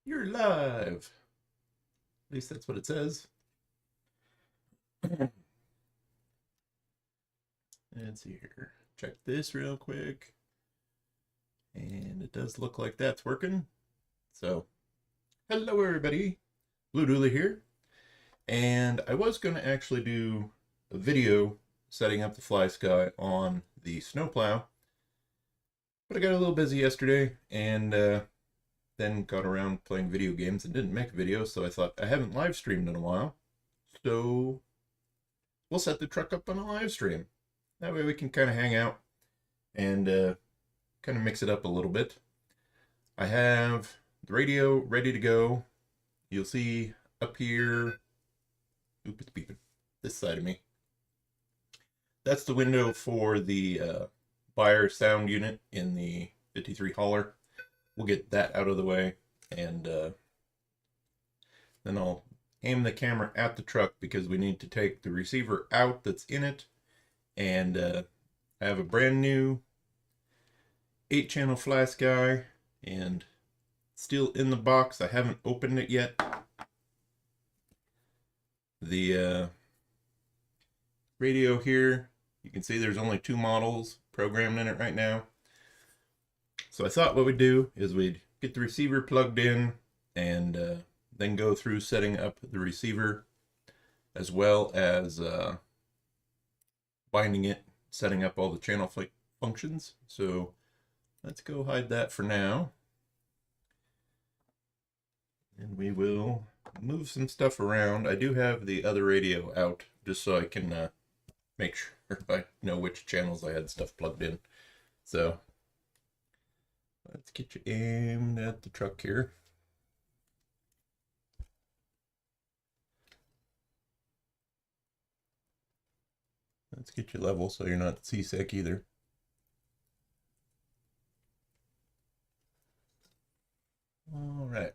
You're live. At least that's what it says. Let's see here. Check this real quick. And it does look like that's working. So, hello everybody. Blue Dooley here. And I was going to actually do a video setting up the Flysky on the Snowplow. But I got a little busy yesterday and then got around playing video games and didn't make a video, so I thought I haven't live streamed in a while. So we'll set the truck up on a live stream. That way we can kind of hang out and kind of mix it up a little bit. I have the radio ready to go. You'll see up here, oop, it's beeping, this side of me. That's the window for the Beier sound unit in the 53 hauler. We'll get that out of the way, and then I'll aim the camera at the truck because we need to take the receiver out that's in it. And I have a brand new 8-channel Flysky and still in the box. I haven't opened it yet. The radio here, you can see there's only 2 models programmed in it right now. So I thought what we'd do is we'd get the receiver plugged in and then go through setting up the receiver as well as binding it, setting up all the channel functions. So let's go hide that for now. And we will move some stuff around. I do have the other radio out just so I can make sure I know which channels I had stuff plugged in. So let's get you aimed at the truck here. Let's get you level so you're not seasick either. All right.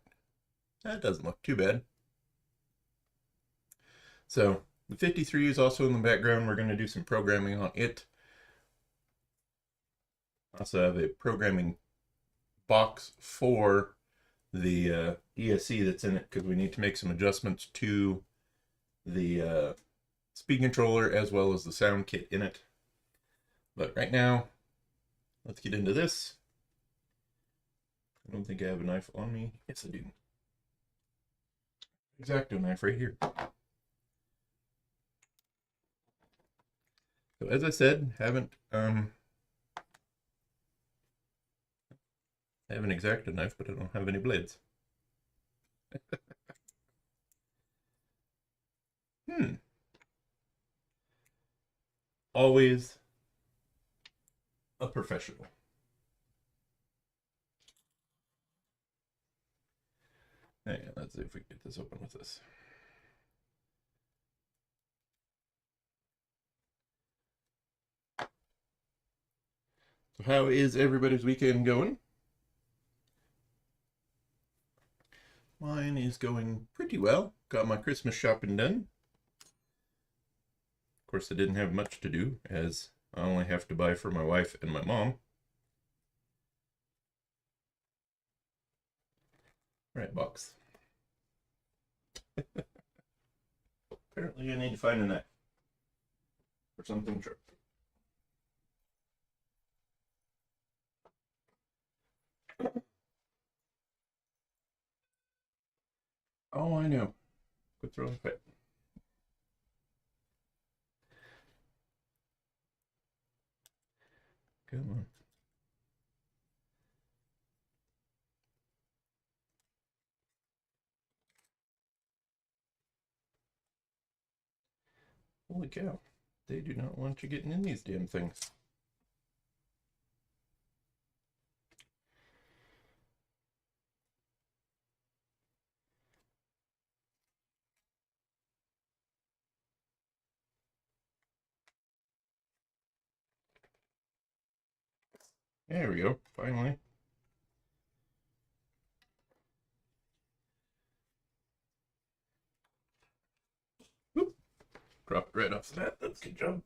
That doesn't look too bad. So the 53 is also in the background. We're going to do some programming on it. I also have a programming box for the ESC that's in it because we need to make some adjustments to the speed controller as well as the sound kit in it. But right now, let's get into this. I don't think I have a knife on me. Yes, I do. X-Acto knife right here. So as I said, I have an X-Acto knife, but I don't have any blades. Always a professional. Hang on, let's see if we can get this open with this. So how is everybody's weekend going? Mine is going pretty well. Got my Christmas shopping done. Of course, I didn't have much to do, as I only have to buy for my wife and my mom. Right, box. Apparently I need to find a knife or something sharp. Oh, I know. Quit throwing fit. Come on. Holy cow. They do not want you getting in these damn things. There we go, finally. Whoop. Drop it right off the bat. That's a good job.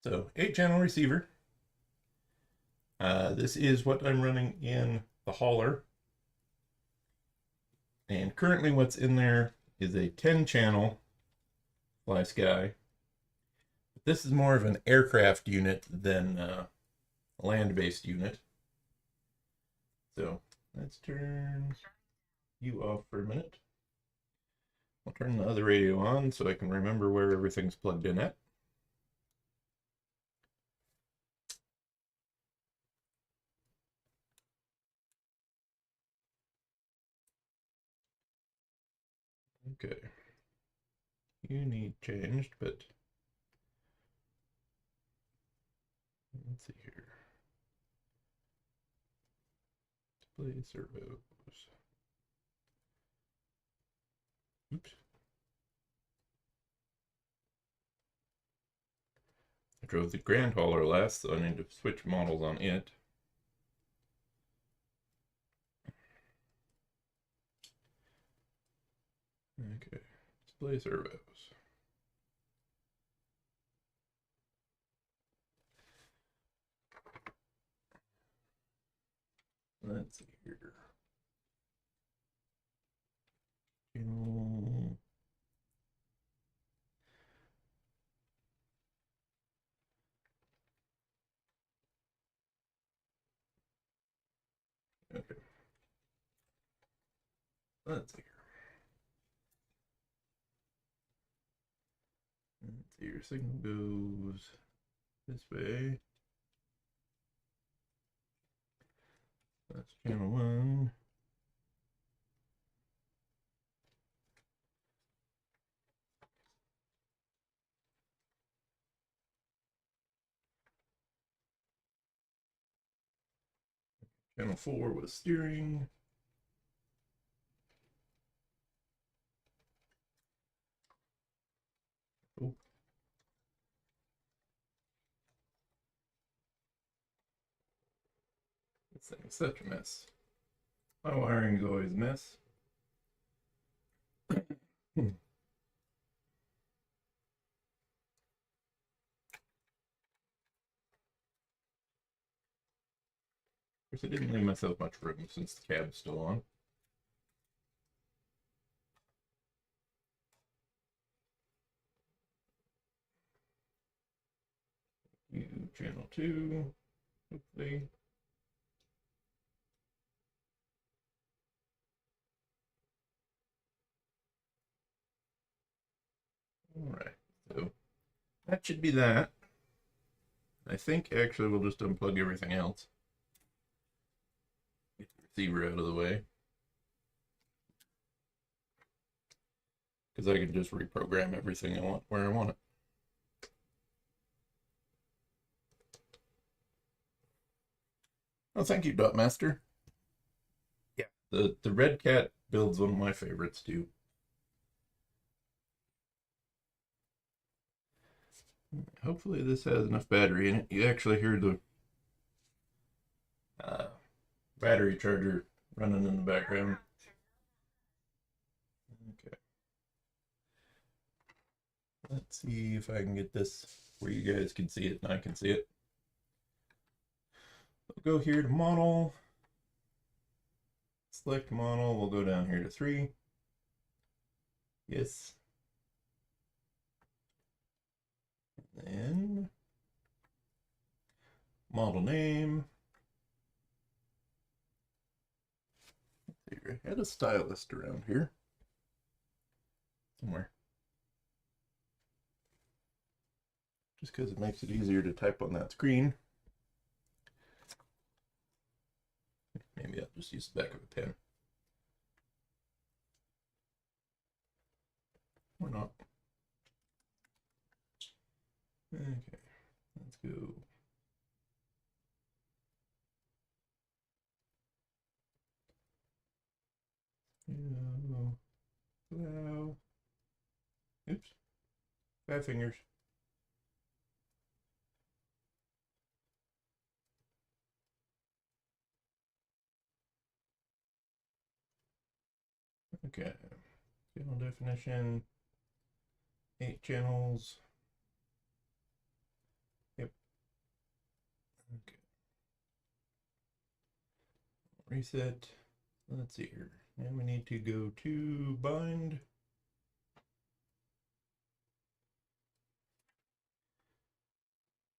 So 8-channel receiver. This is what I'm running in the hauler. And currently what's in there is a 10-channel Flysky. This is more of an aircraft unit than a land-based unit. So let's turn you off for a minute. I'll turn the other radio on so I can remember where everything's plugged in at. Okay. You need changed, but let's see here. Display servos. Oops. I drove the Grand Hauler last, so I need to switch models on it. Okay, display servos. Let's see here. Channel. Okay. Let's see here. Let's see, your signal goes this way. That's channel 1. Channel 4 was steering. Oh. This thing is such a mess. My wiring is always a mess. Of course, I didn't leave myself much room since the cab's still on. Channel 2, hopefully. Alright, so that should be that. I think actually we'll just unplug everything else. Get the receiver out of the way. Because I can just reprogram everything I want where I want it. Oh, thank you, Dot Master. Yeah, the Red Cat build's one of my favorites too. Hopefully this has enough battery in it. You actually hear the battery charger running in the background. Okay. Let's see if I can get this where you guys can see it and I can see it. We'll go here to model. Select model. We'll go down here to 3. Yes. And model name. I had a stylist around here somewhere. Just because it makes it easier to type on that screen. Maybe I'll just use the back of a pen. Or not. Okay, let's go. Wow. Oops. 5 fingers. Okay. Channel definition. 8 channels. reset. Let's see here. Now we need to go to bind.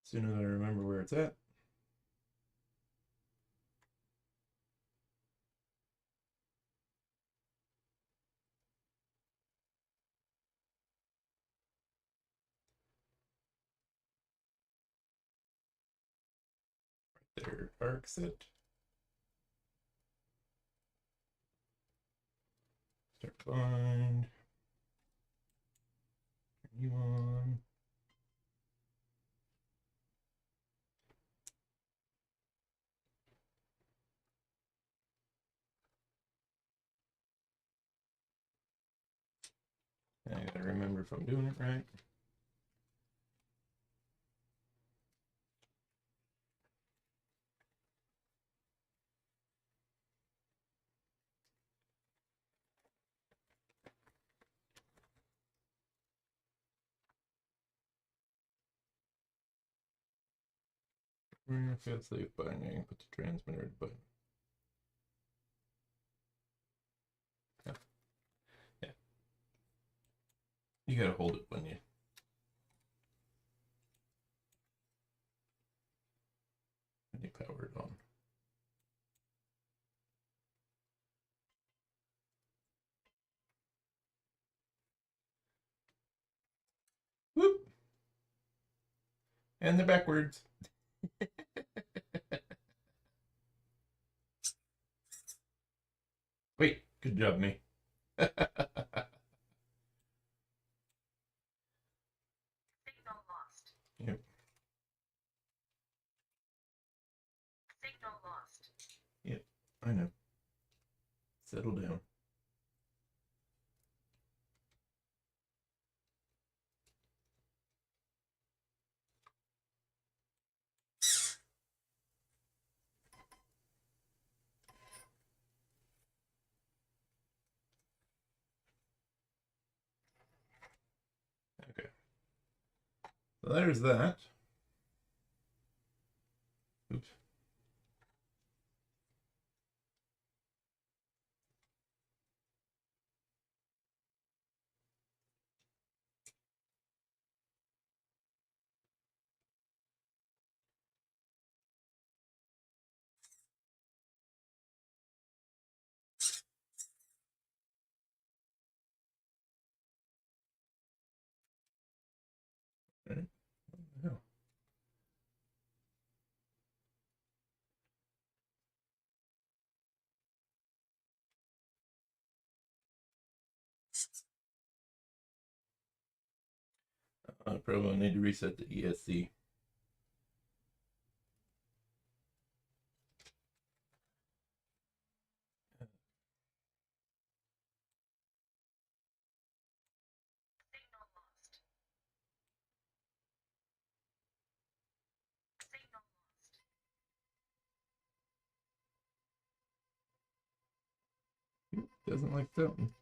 As soon as I remember where it's at. Right there, arc set. Start bind. Turn you on. I gotta remember if I'm doing it right. Fail safe binding, put the transmitter button. Yeah. You gotta hold it when you power it on. Whoop! And they're backwards. Wait, good job, me. Signal lost. Yep. Signal lost. Yep, I know. Settle down. Okay. So there's that. Oops. Right. What the hell? I probably need to reset the ESC. Signal lost. Signal lost. Doesn't like something.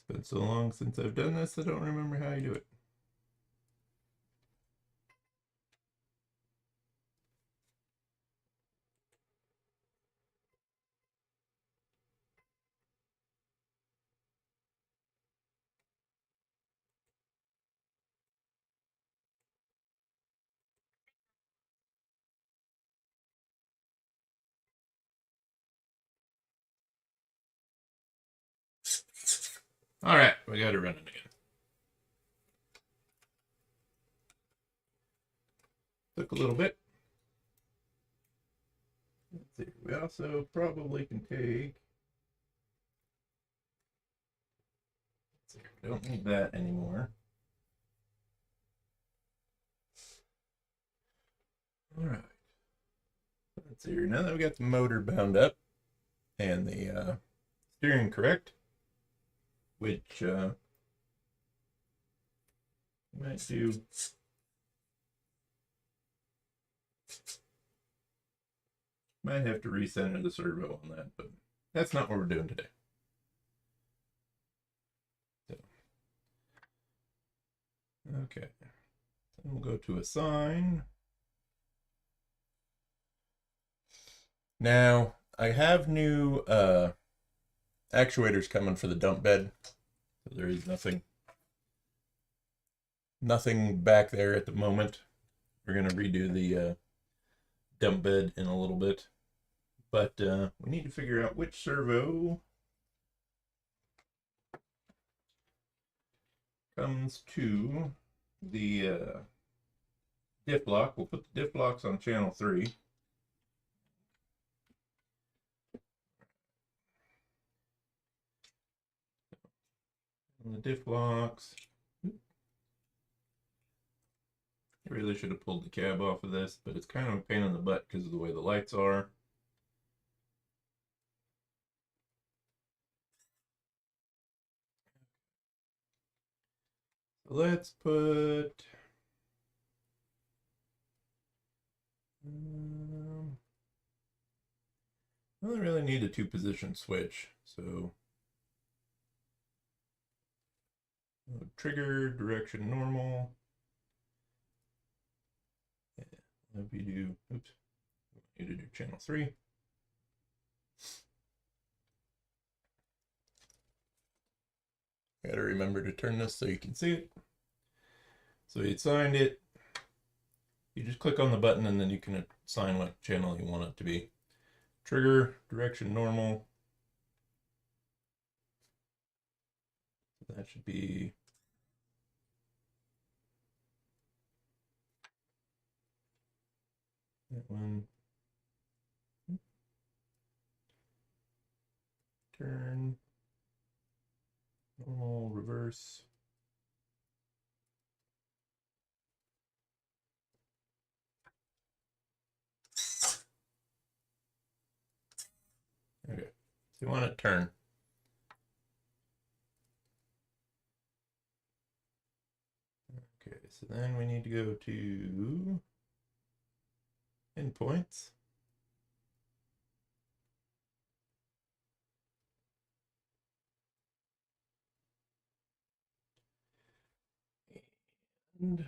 It's been so long since I've done this, I don't remember how you do it. All right, we got it running again. Took a little bit. Let's see. We also probably can take. Let's see. We don't need that anymore. All right. Let's see here. Now that we got the motor bound up and the steering correct, which might do. Might have to recenter the servo on that, but that's not what we're doing today. So, Okay, then we'll go to assign. Now I have new actuators coming for the dump bed. So there is nothing back there at the moment. We're gonna redo the dump bed in a little bit, but we need to figure out which servo comes to the diff block. We'll put the diff blocks on channel 3. And the diff blocks. I really should have pulled the cab off of this, but it's kind of a pain in the butt because of the way the lights are. So let's put I don't really need a 2-position switch, so trigger, direction, normal. Yeah, if you do, oops, you to do channel 3. Gotta remember to turn this so you can see it. So you assigned it. You just click on the button and then you can assign what channel you want it to be. Trigger, direction, normal. That should be that one. Turn, normal, reverse. Okay, so you want it turn. Okay, so then we need to go to endpoints. And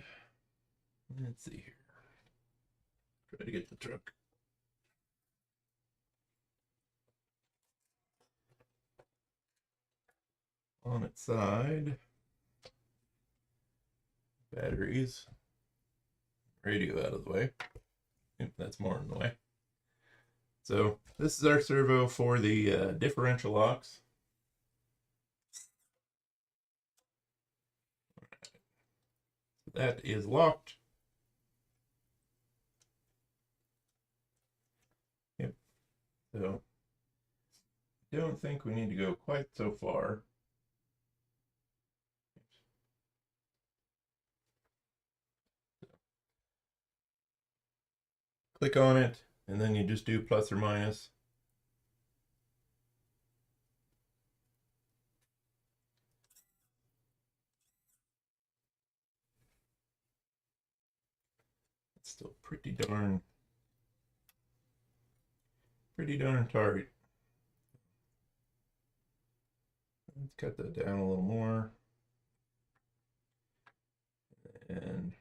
let's see here. Try to get the truck. On its side. Batteries. Radio out of the way. Oop, that's more in the way. So this is our servo for the differential locks. That is locked. Yep. So don't think we need to go quite so far. Click on it, and then you just do plus or minus. It's still pretty darn tight. Let's cut that down a little more. And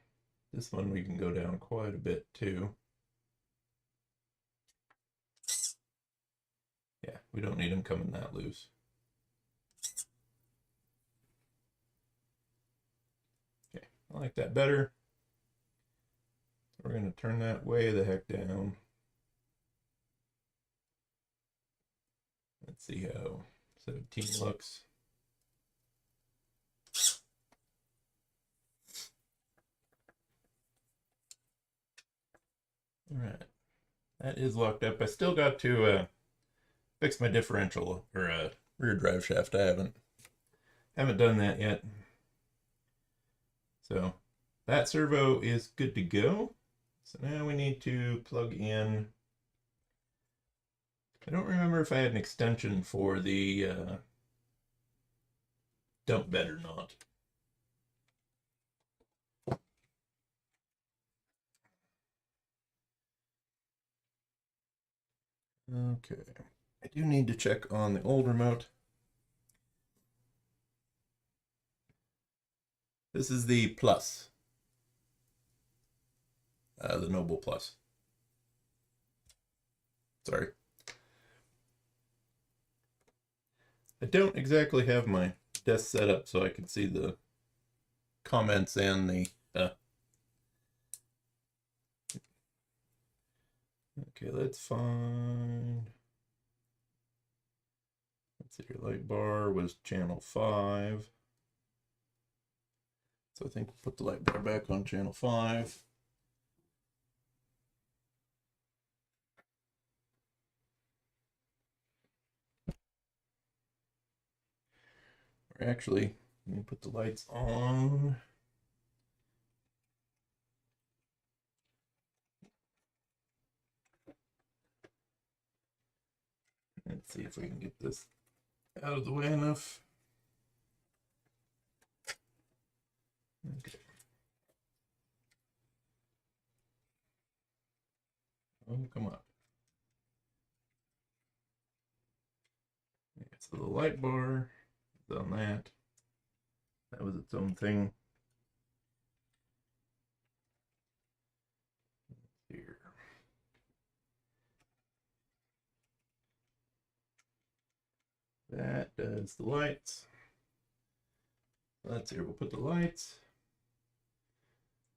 this one we can go down quite a bit too. Yeah, we don't need them coming that loose. Okay, I like that better. We're going to turn that way the heck down. Let's see how 17 looks. All right, that is locked up. I still got to fix my differential or rear drive shaft. I haven't done that yet. So that servo is good to go. So now we need to plug in. I don't remember if I had an extension for the dump bed or not. Okay, I do need to check on the old remote. This is the Plus. The Noble Plus. Sorry. I don't exactly have my desk set up so I can see the comments and the... Okay, let's find... Let's see, your light bar was channel 5. So I think we'll put the light bar back on channel 5. Or actually, let me put the lights on. Let's see if we can get this out of the way enough. Okay. Oh, come on. Okay, so the light bar is on that. That was its own thing. Here. That does the lights. Let's see, we'll put the lights.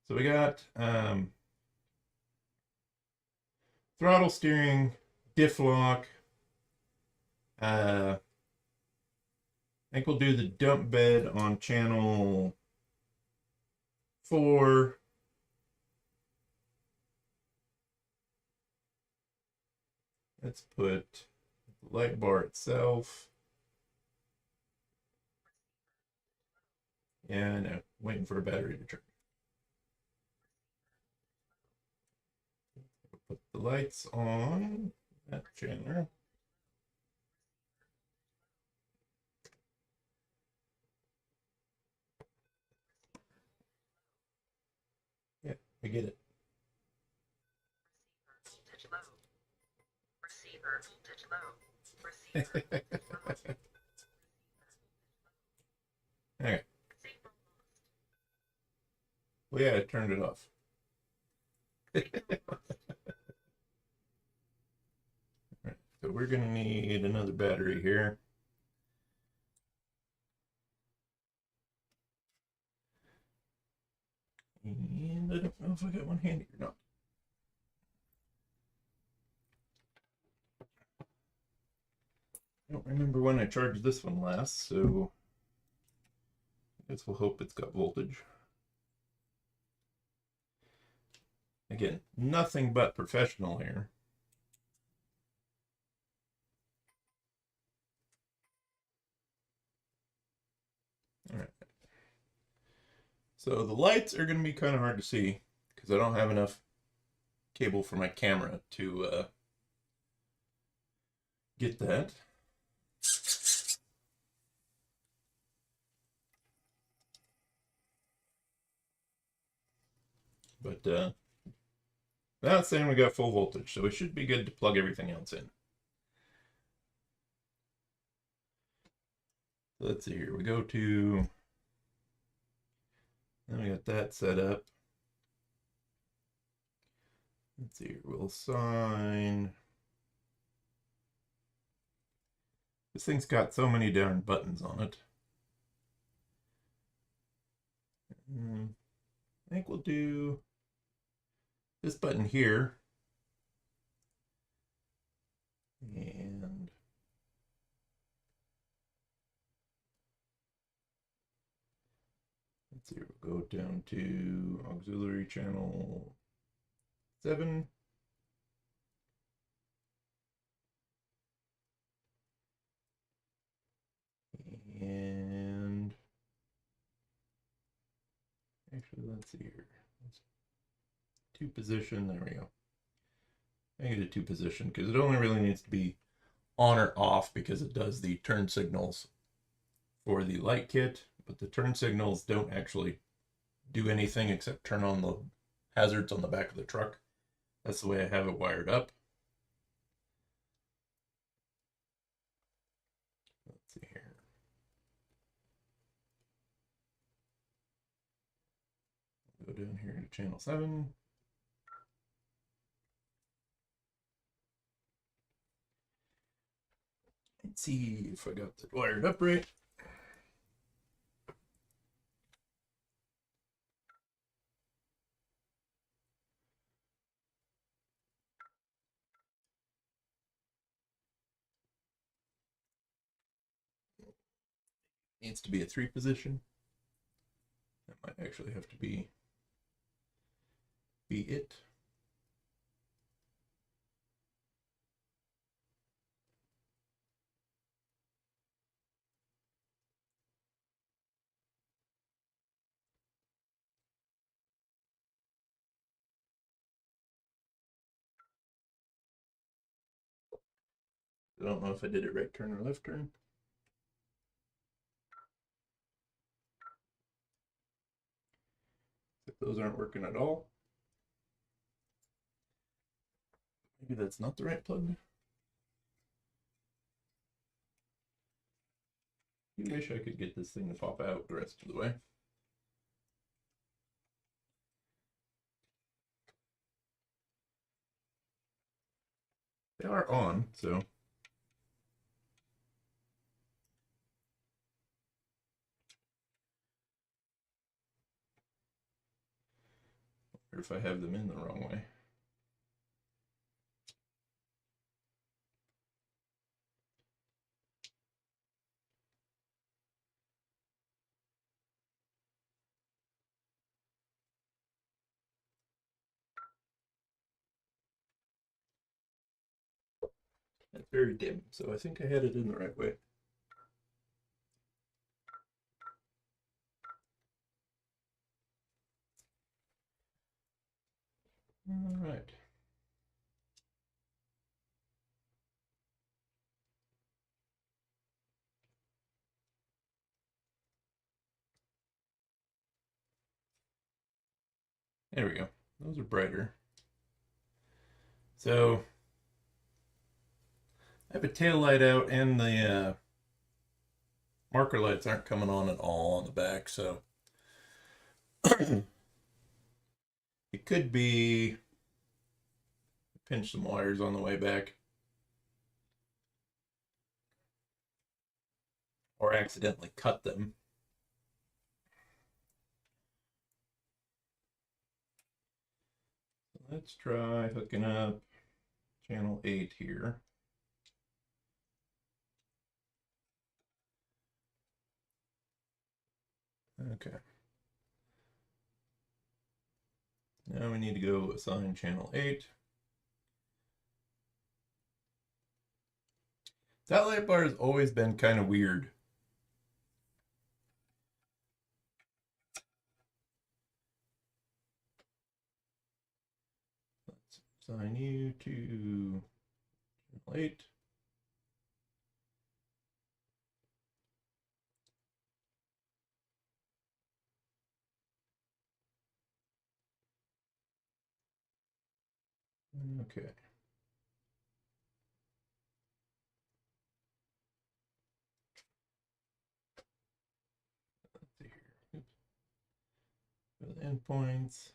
So we got throttle steering, diff lock. I think we'll do the dump bed on channel 4. Let's put the light bar itself. Yeah, I know. Waiting for a battery to charge. Put the lights on that channel. Yeah, I get it. Voltage low. Receiver voltage low. Receiver voltage low. Okay. Signal lost. Well, yeah, I turned it off. Signal lost. Right, so we're going to need another battery here. And I don't know if I got one handy or not. I don't remember when I charged this one last, so I guess we'll hope it's got voltage. Again, nothing but professional here. All right. So the lights are going to be kind of hard to see because I don't have enough cable for my camera to get that. But that's saying we got full voltage, so we should be good to plug everything else in. So let's see here. We go to... Then we got that set up. Let's see here. We'll sign... This thing's got so many darn buttons on it. I think we'll do this button here. And let's see, we'll go down to auxiliary channel 7. And actually, let's see here. Two position, there we go. I get a 2 position because it only really needs to be on or off because it does the turn signals for the light kit, but the turn signals don't actually do anything except turn on the hazards on the back of the truck. That's the way I have it wired up. Let's see here. Go down here to channel 7. And see if I got that wired up right. Needs to be a 3 position. That might actually have to be it. I don't know if I did it right turn or left turn. If those aren't working at all. Maybe that's not the right plug. You wish I could get this thing to pop out the rest of the way. They are on, so. Or if I have them in the wrong way. That's very dim, so I think I had it in the right way. All right. There we go. Those are brighter. So I have a tail light out, and the marker lights aren't coming on at all on the back, so it could be pinch some wires on the way back, or accidentally cut them. Let's try hooking up channel 8 here. Okay. Now we need to go assign channel 8. That light bar has always been kind of weird. Let's assign you to channel 8. Okay. Let's see here. Oops. Go to the endpoints.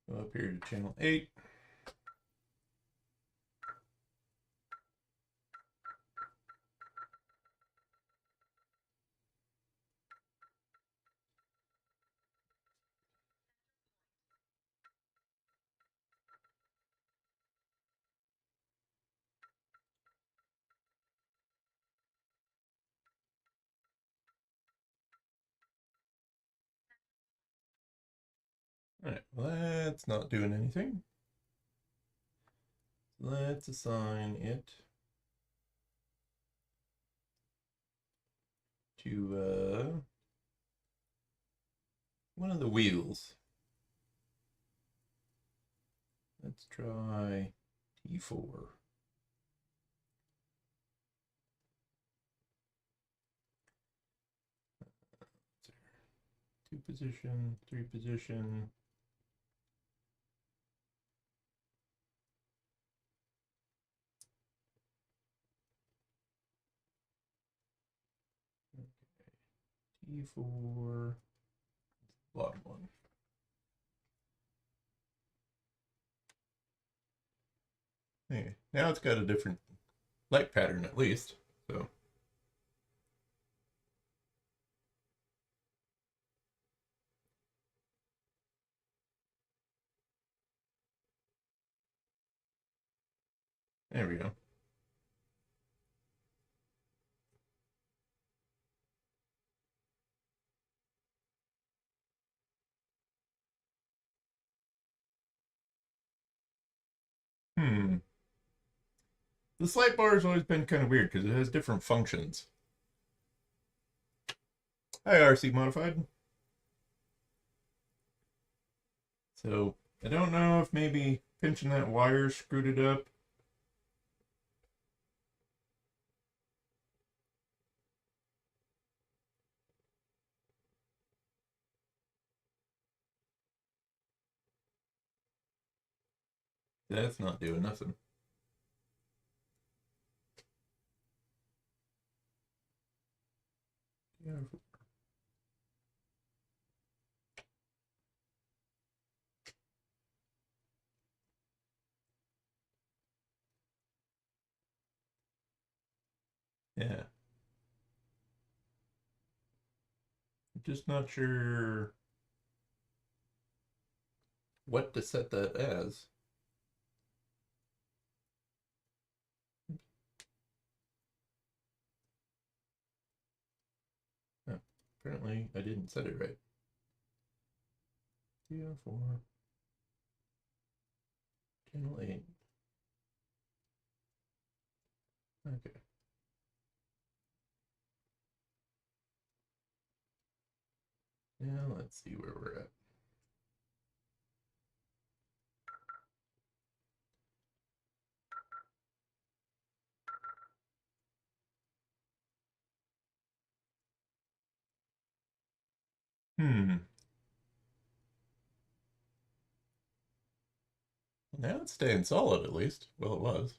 Go up here to channel 8. All right, well, that's not doing anything. Let's assign it to one of the wheels. Let's try T4. Two position, 3 position. T4. bottom one. Hey, now it's got a different light pattern at least, so. There we go. This light bar has always been kind of weird because it has different functions. Hi, RC Modified. So, I don't know if maybe pinching that wire screwed it up. That's not doing nothing. Yeah. I'm just not sure what to set that as. Oh, apparently I didn't set it right. 4, channel 8. Okay. Now let's see where we're at. Now it's staying solid at least. Well, it was.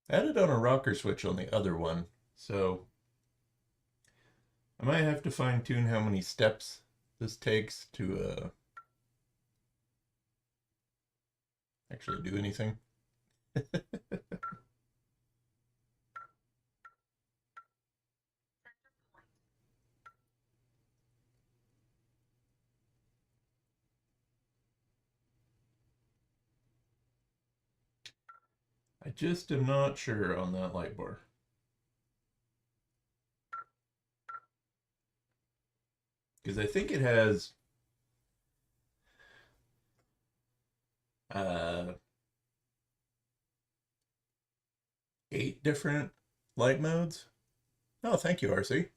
I had it on a rocker switch on the other one, so I might have to fine tune how many steps this takes to actually do anything. I just am not sure on that light bar. Because I think it has 8 different light modes. Oh, thank you, RC.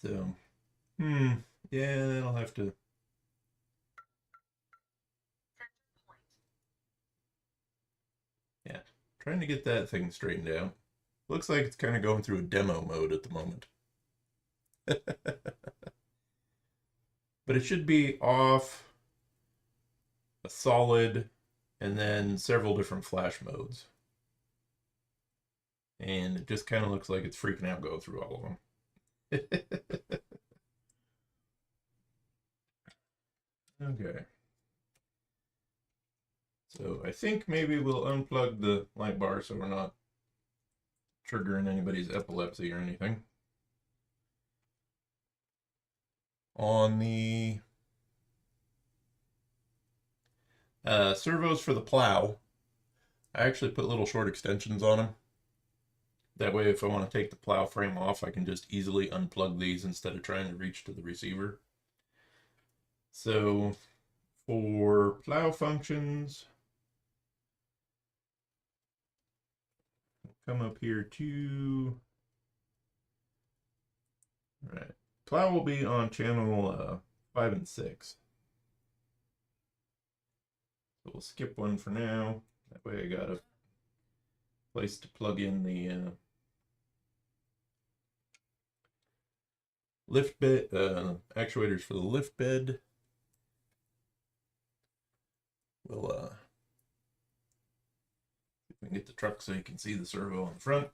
So, yeah, that'll have to. Yeah, trying to get that thing straightened out. Looks like it's kind of going through a demo mode at the moment. But it should be off, a solid, and then several different flash modes. And it just kind of looks like it's freaking out going through all of them. Okay. So I think maybe we'll unplug the light bar so we're not triggering anybody's epilepsy or anything. On the servos for the plow, I actually put little short extensions on them. That way, if I want to take the plow frame off, I can just easily unplug these instead of trying to reach to the receiver. So for plow functions, come up here to, all right, plow will be on channel 5 and 6. So we'll skip one for now. That way I got a place to plug in the lift bed, actuators for the lift bed. We'll see if we get the truck so you can see the servo on the front.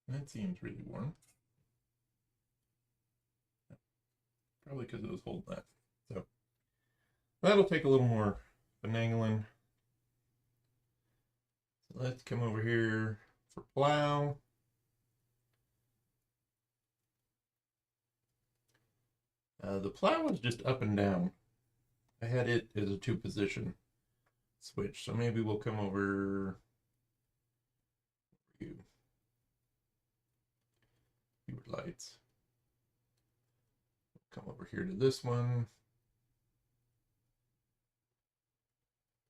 That seems really warm. Probably because it was holding that. So that'll take a little more finagling. So let's come over here for plow. The plow is just up and down. I had it as a 2-position switch, so maybe we'll come over. Viewer lights. Come over here to this one.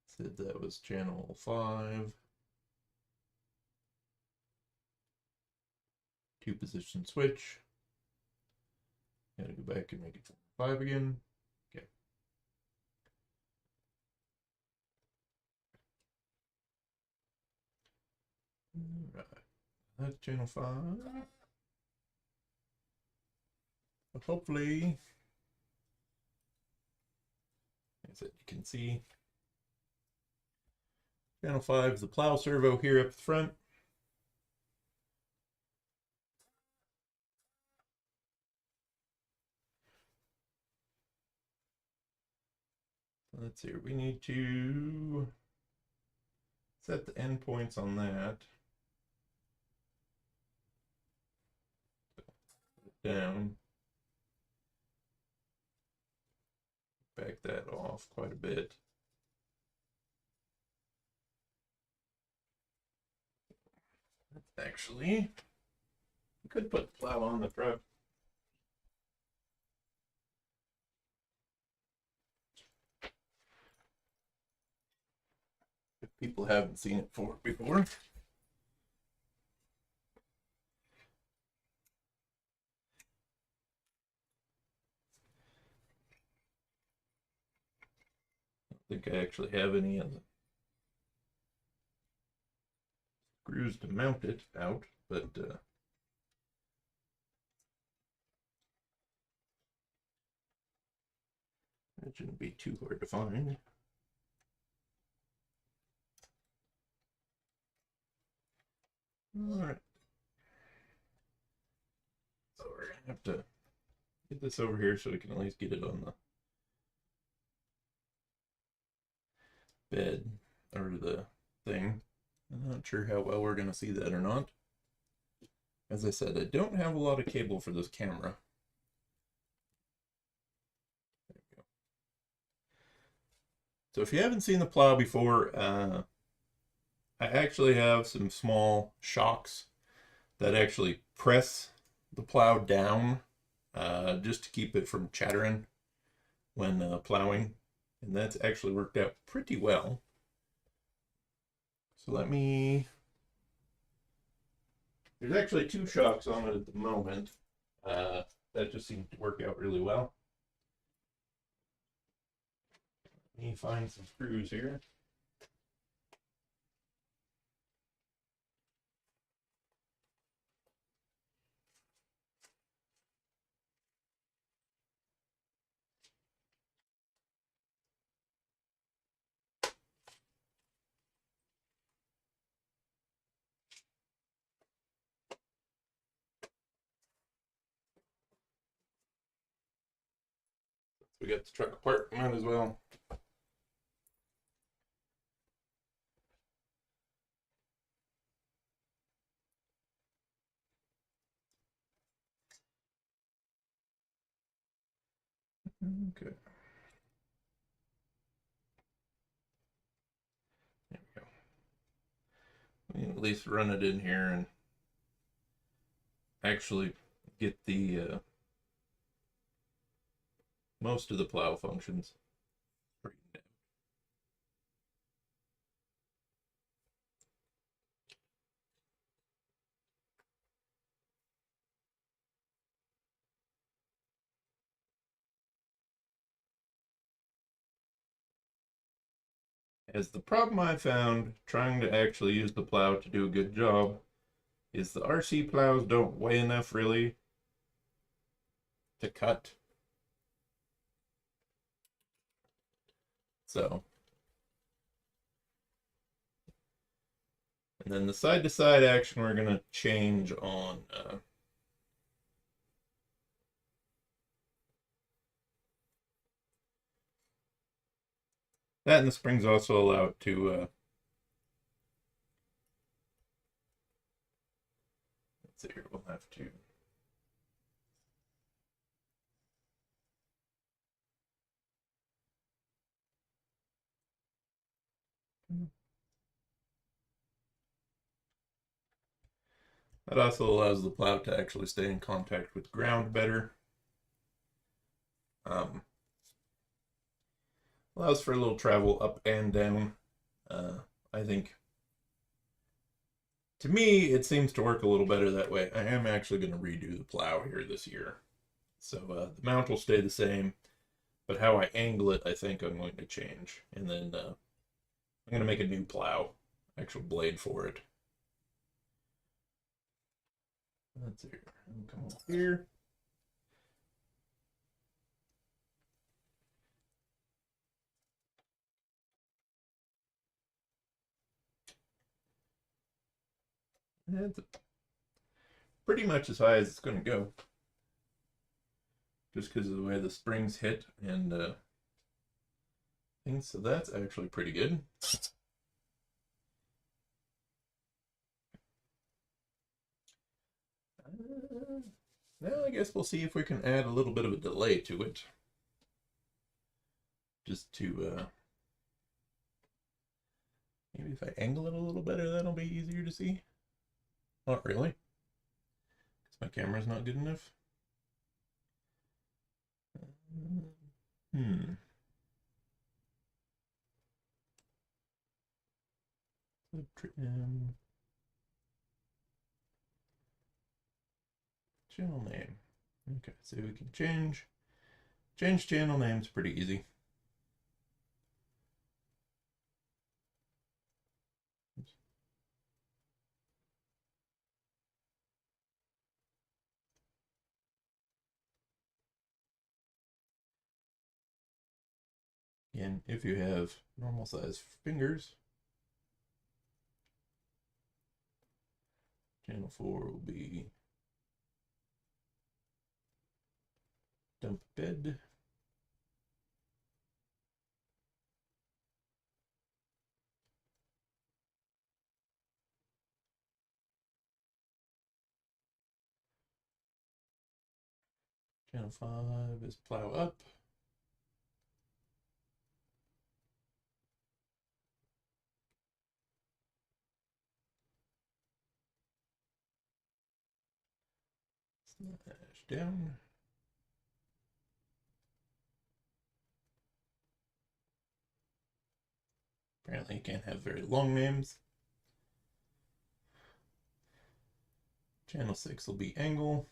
Said that was channel 5. 2-position switch. Gotta go back and make it 5 again. Okay. Alright. That's channel 5. But hopefully, as you can see, channel 5 is the plow servo here up the front. Let's see, we need to set the endpoints on that. Down. Back that off quite a bit. Actually, we could put the plow on the truck. If people haven't seen it before. I don't think I actually have any of the screws to mount it out, but it shouldn't be too hard to find. All right. So we're gonna have to get this over here so we can at least get it on the bed or the thing. I'm not sure how well we're going to see that or not. As I said, I don't have a lot of cable for this camera. There we go. So if you haven't seen the plow before, I actually have some small shocks that actually press the plow down just to keep it from chattering when plowing. And that's actually worked out pretty well. So there's actually 2 shocks on it at the moment. That just seems to work out really well. Let me find some screws here. We got the truck apart, might as well. Okay. There we go. We can at least run it in here and actually get the most of the plow functions straightened out. As the problem I found trying to actually use the plow to do a good job is the RC plows don't weigh enough really to cut. So, and then the side-to-side action we're going to change on that, and the springs also allow it to let's see here, we'll have to that also allows the plow to actually stay in contact with ground better. Allows for a little travel up and down. I think, to me, it seems to work a little better that way. I am actually going to redo the plow here this year. So the mount will stay the same, but how I angle it, I think I'm going to change. And then I'm going to make a new plow, actual blade for it. Let's see here. Come over here. It's pretty much as high as it's going to go. Just because of the way the springs hit and things. So that's actually pretty good. Now I guess we'll see if we can add a little bit of a delay to it. Just to, maybe if I angle it a little better, that'll be easier to see. Not really, because my camera's not good enough. Trim. Channel name. Okay, so we can change channel names pretty easy. Oops. Again, if you have normal size fingers, channel 4 will be dump bed. Channel 5 is plow up. Slash down. Apparently you can't have very long names. Channel 6 will be angle.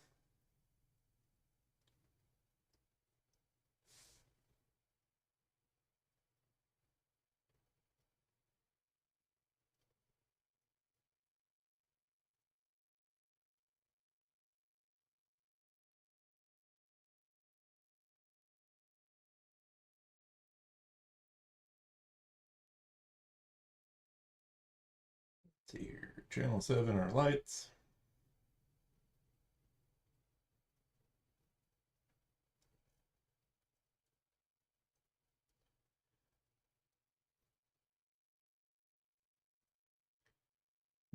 Let's see here. Channel 7 are lights.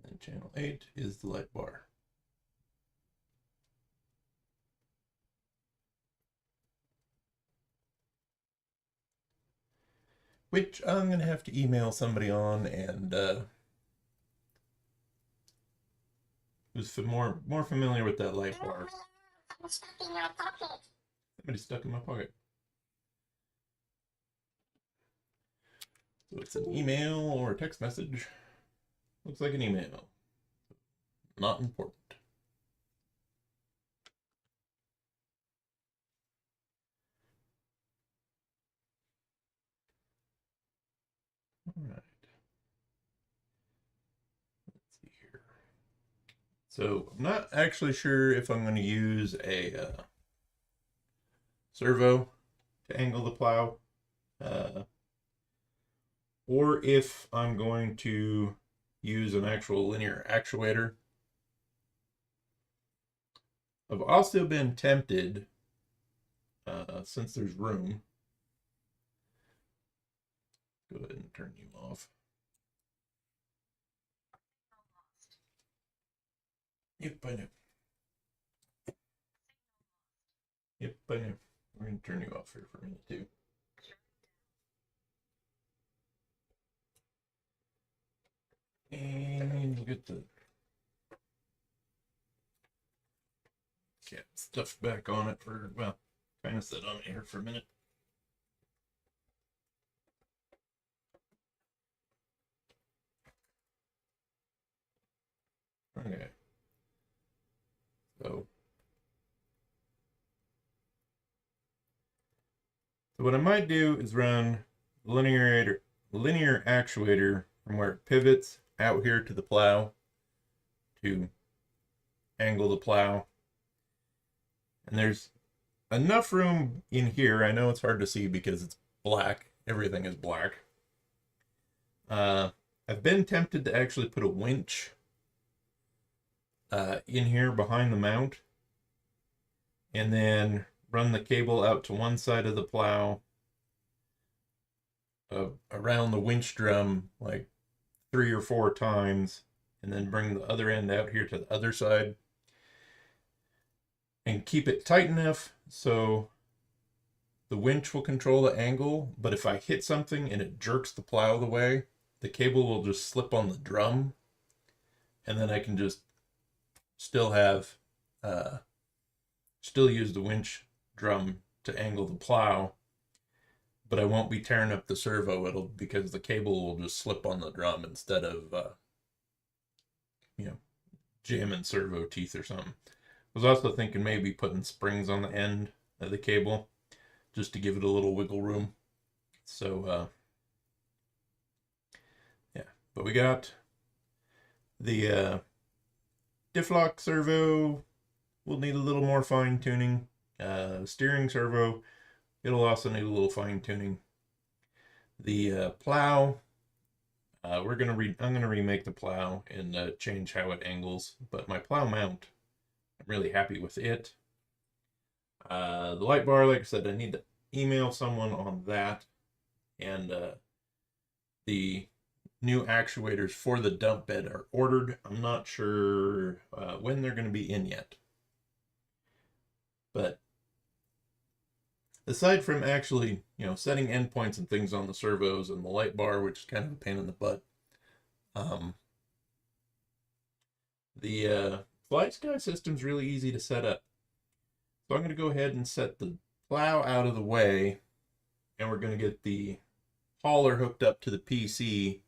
And channel 8 is the light bar. Which I'm going to have to email somebody on, and who's more familiar with that light bar. Somebody's stuck in my pocket. So it's an email or a text message. Looks like an email. Not important. All right. Let's see here. So I'm not actually sure if I'm going to use a servo to angle the plow. Or if I'm going to use an actual linear actuator. I've also been tempted, since there's room. Go ahead and turn you off. Yep, I know. Yep, I know. We're going to turn you off here for a minute, too. And we'll get the stuff back on it for, well, kind of sit on it here for a minute. Okay. So what I might do is run linear actuator from where it pivots out here to the plow to angle the plow. And there's enough room in here. I know it's hard to see because it's black. Everything is black. I've been tempted to actually put a winch in here behind the mount and then run the cable out to one side of the plow around the winch drum like 3 or 4 times and then bring the other end out here to the other side and keep it tight enough so the winch will control the angle, but if I hit something and it jerks the plow the way, the cable will just slip on the drum and then I can just still have still use the winch drum to angle the plow, but I won't be tearing up the servo because the cable will just slip on the drum instead of jamming servo teeth or something. I was also thinking maybe putting springs on the end of the cable just to give it a little wiggle room. So yeah, but we got the diff lock servo. Will need a little more fine tuning. Steering servo, it'll also need a little fine tuning. The plow, I'm gonna remake the plow and change how it angles. But my plow mount, I'm really happy with it. The light bar, like I said, I need to email someone on that, and the new actuators for the dump bed are ordered. I'm not sure when they're going to be in yet. But aside from actually, setting endpoints and things on the servos and the light bar, which is kind of a pain in the butt, the Flysky system's really easy to set up. So I'm going to go ahead and set the plow out of the way, and we're going to get the hauler hooked up to the PC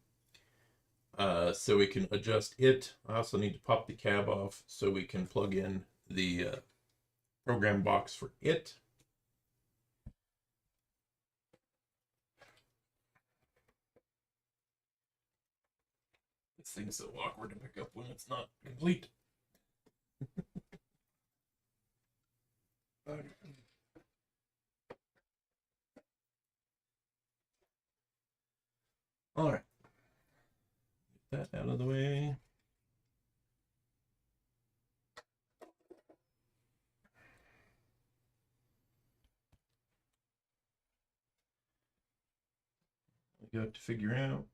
so we can adjust it. I also need to pop the cab off so we can plug in the program box for it. This thing's so awkward to pick up when it's not complete. All right, get that out of the way. We got to figure out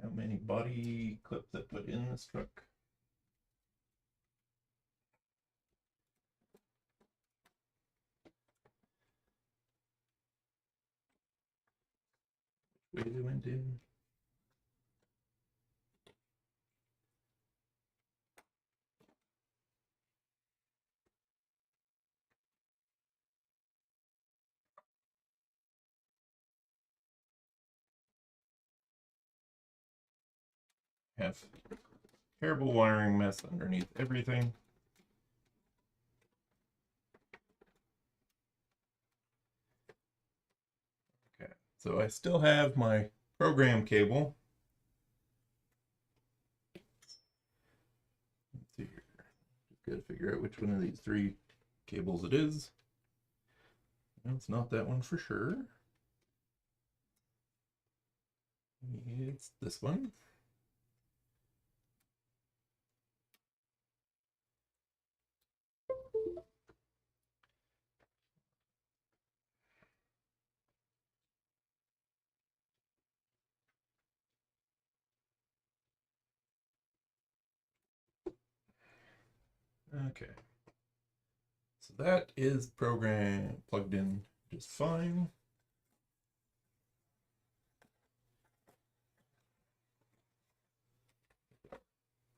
how many body clips I put in this truck. Way they went in. Have terrible wiring mess underneath everything. Okay, so I still have my program cable. Let's see here. Gotta figure out which one of these three cables it is. No, it's not that one for sure. It's this one. Okay. So that is program plugged in just fine.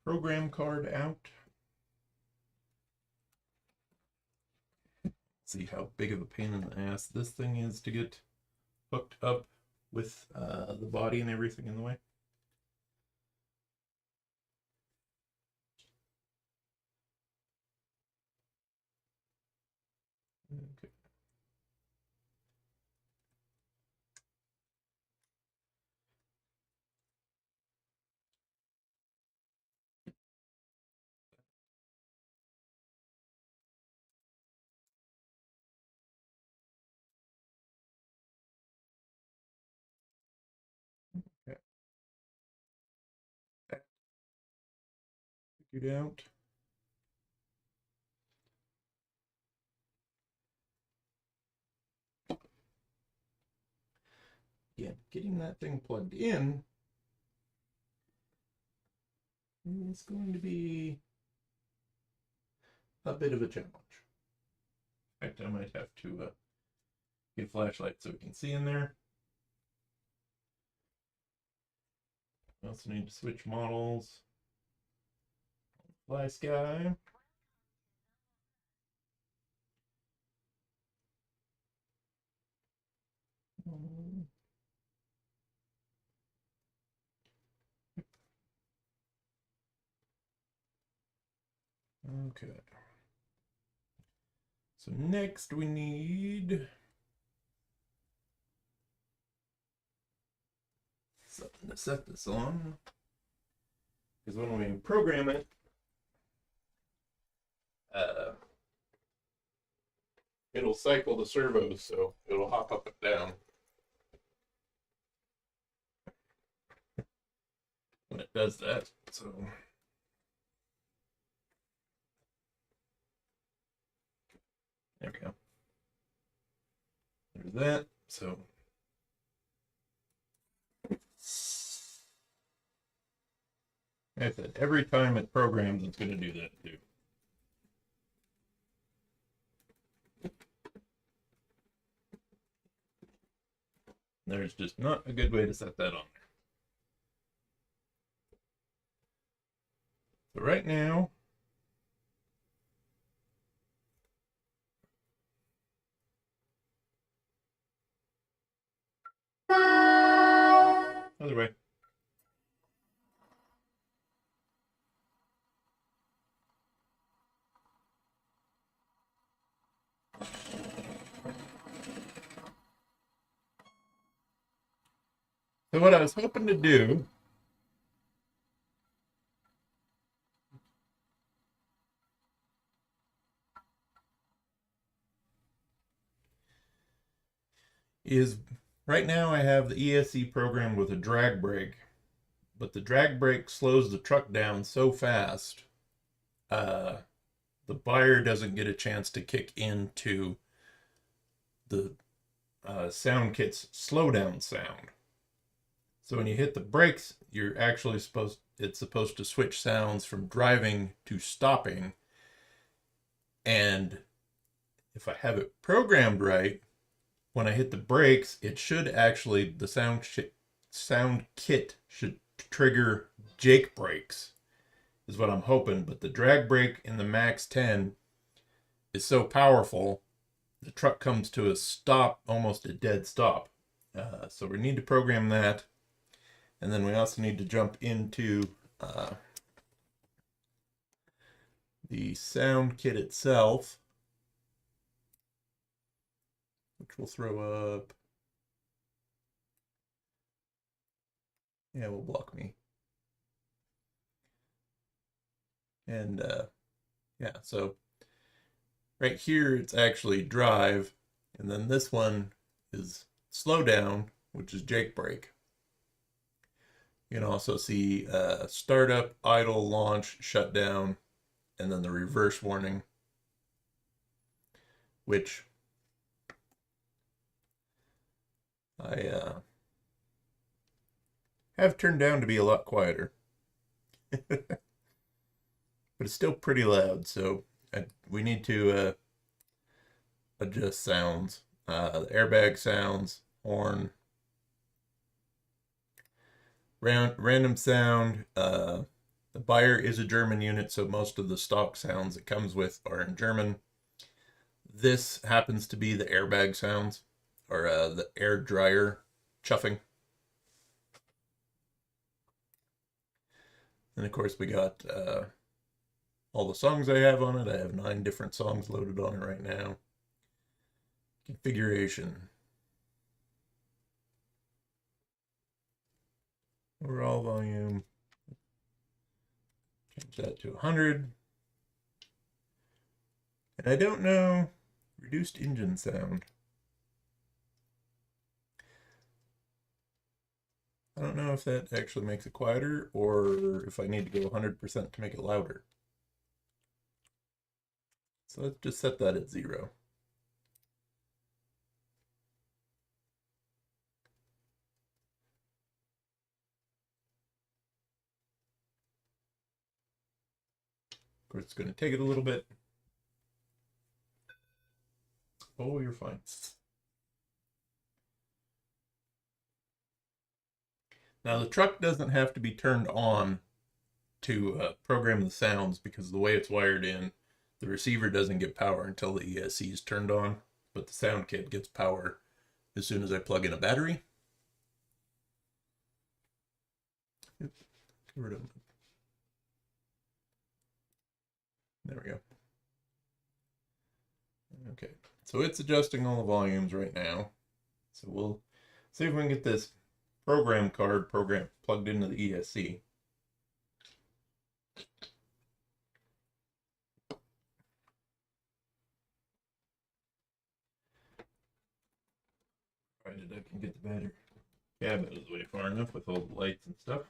Program card out. See how big of a pain in the ass this thing is to get hooked up with the body and everything in the way. Okay. Okay. That figured out. Again, getting that thing plugged in is going to be a bit of a challenge. In fact, I might have to get a flashlight so we can see in there. I also need to switch models. Flysky. Okay. So next we need something to set this on. Because when we program it, it'll cycle the servos, so it'll hop up and down when it does that. So there we go. There's that. So I said every time it programs, it's going to do that too. There's just not a good way to set that on there. So right now, other way. So what I was hoping to do is right now I have the ESC program with a drag brake, but the drag brake slows the truck down so fast, the Beier doesn't get a chance to kick into the sound kit's slowdown sound. So when you hit the brakes, you're actually it's supposed to switch sounds from driving to stopping. And if I have it programmed right, when I hit the brakes, it should actually, the sound kit should trigger Jake brakes, is what I'm hoping. But the drag brake in the Max 10 is so powerful, the truck comes to a stop, almost a dead stop. So we need to program that. And then we also need to jump into the sound kit itself, which will throw up. Yeah, will block me. And Yeah, so right here it's actually drive, and then this one is slow down, which is Jake brake. You can also see startup, idle, launch, shutdown, and then the reverse warning, which I have turned down to be a lot quieter. But it's still pretty loud, so we need to adjust sounds. The airbag sounds, horn, random sound. The Beier is a German unit, so most of the stock sounds it comes with are in German. This happens to be the airbag sounds, or the air dryer chuffing. And of course we got all the songs I have on it. I have 9 different songs loaded on it right now. Configuration. Overall volume. Change that to 100. And I don't know, reduced engine sound. I don't know if that actually makes it quieter or if I need to go 100% to make it louder. So let's just set that at 0. Of course, it's going to take it a little bit. Oh, you're fine. Now the truck doesn't have to be turned on to program the sounds because the way it's wired in, the receiver doesn't get power until the ESC is turned on, but the sound kit gets power as soon as I plug in a battery. Get rid of it. There we go. Okay, so it's adjusting all the volumes right now. So we'll see if we can get this program card plugged into the ESC. Provided I can get the battery cabinet is way far enough with all the lights and stuff.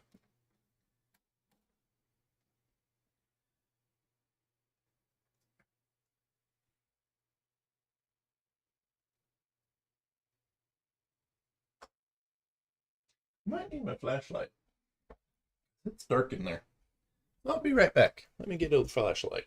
Might need my flashlight. It's dark in there. I'll be right back. Let me get a flashlight.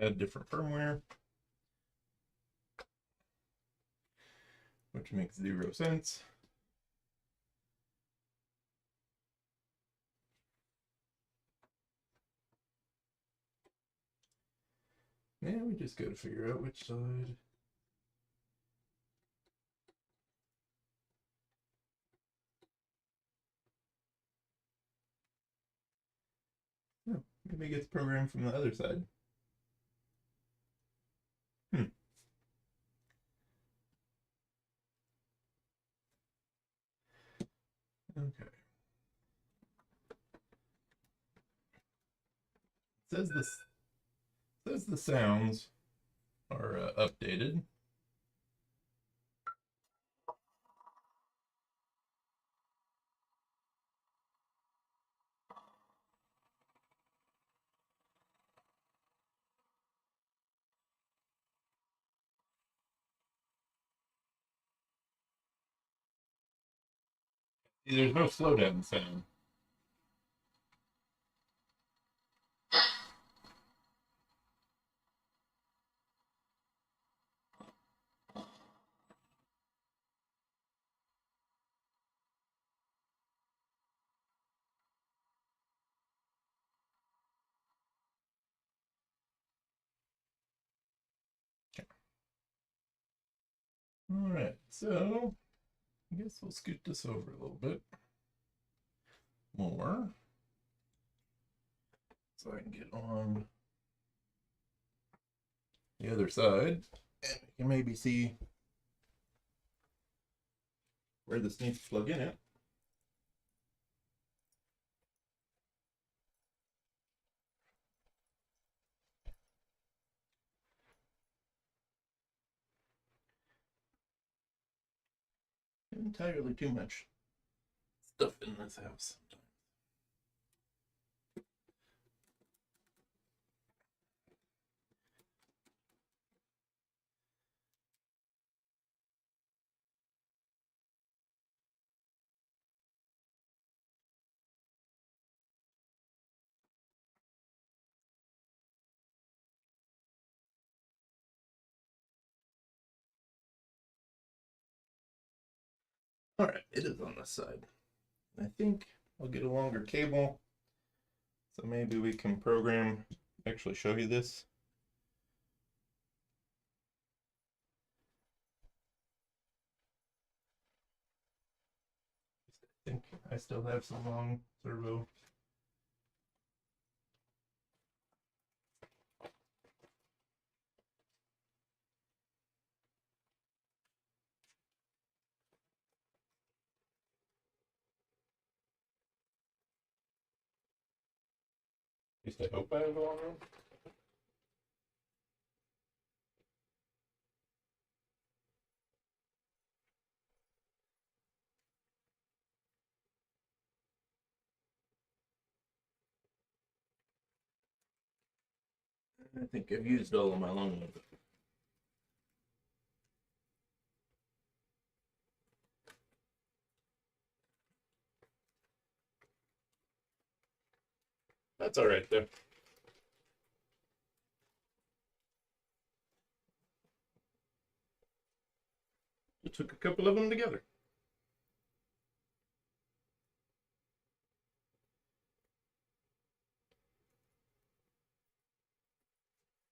Add different firmware, which makes 0 sense. Now we just got to figure out which side. Oh, maybe it gets programmed from the other side. Okay. It says the sounds are updated. There's no slowdown sound. All right, so I guess we'll scoot this over a little bit more so I can get on the other side and you can maybe see where this needs to plug in at. Entirely too much stuff in this house sometimes. All right, it is on this side. I think I'll get a longer cable so maybe we can program, actually show you this. I think I still have some long servo. At least I hope I have a long one. I think I've used all of my long ones. That's all right though. We took a couple of them together.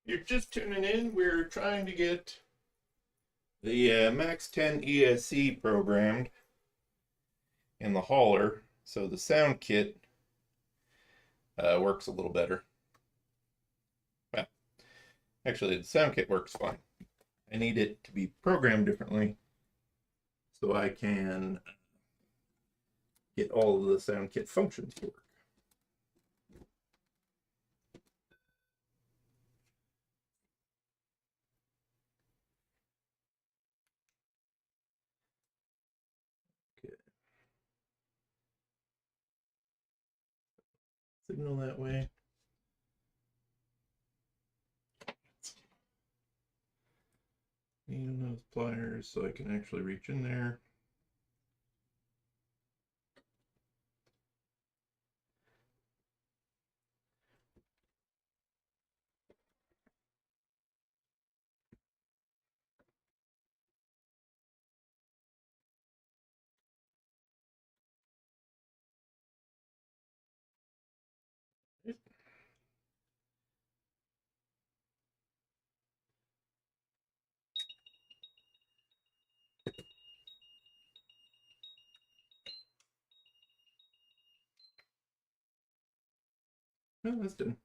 You're just tuning in. We're trying to get the Max 10 ESC programmed in the hauler so the sound kit works a little better. Well, actually, the sound kit works fine. I need it to be programmed differently so I can get all of the sound kit functions to work. Okay. Signal that way. Need those pliers so I can actually reach in there. Well, that's done.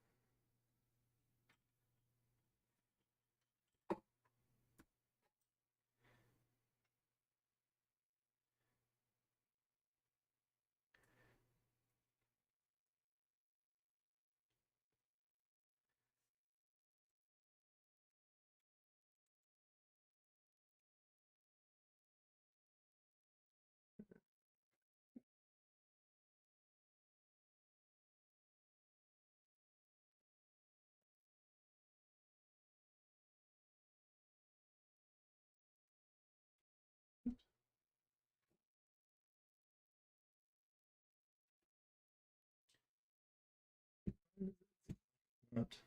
not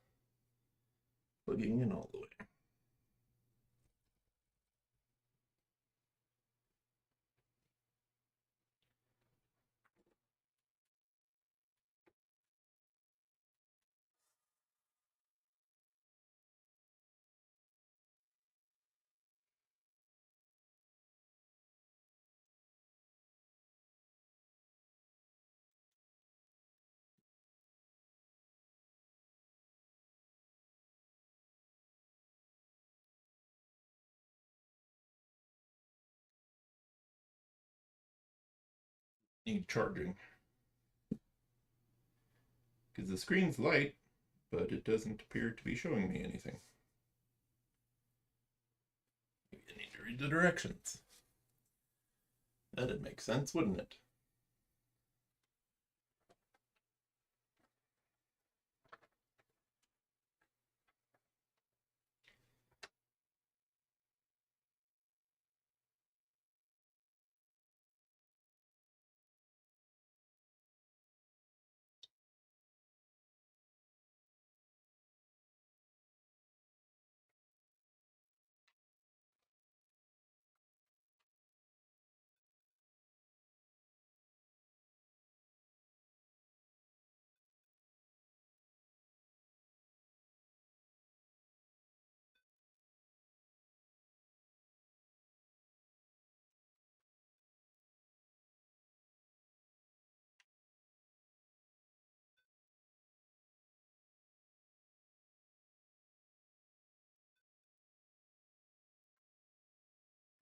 plugging in all the way. Need charging. Because the screen's light, but it doesn't appear to be showing me anything. Maybe I need to read the directions. That'd make sense, wouldn't it?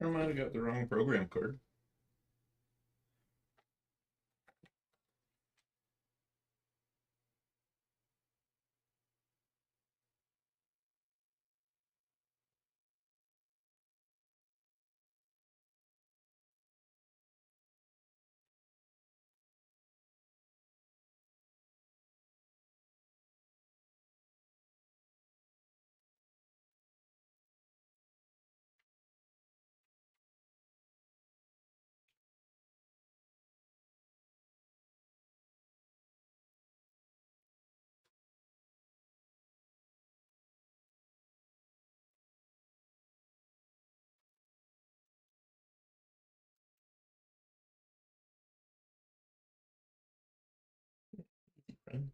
I might have got the wrong program card. Friend.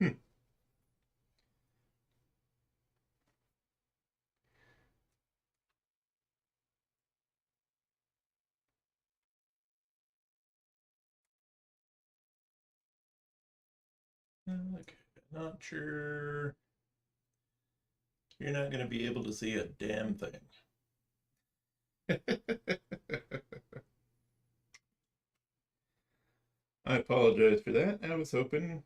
Hmm. Okay, not sure. You're not going to be able to see a damn thing. I apologize for that. I was hoping.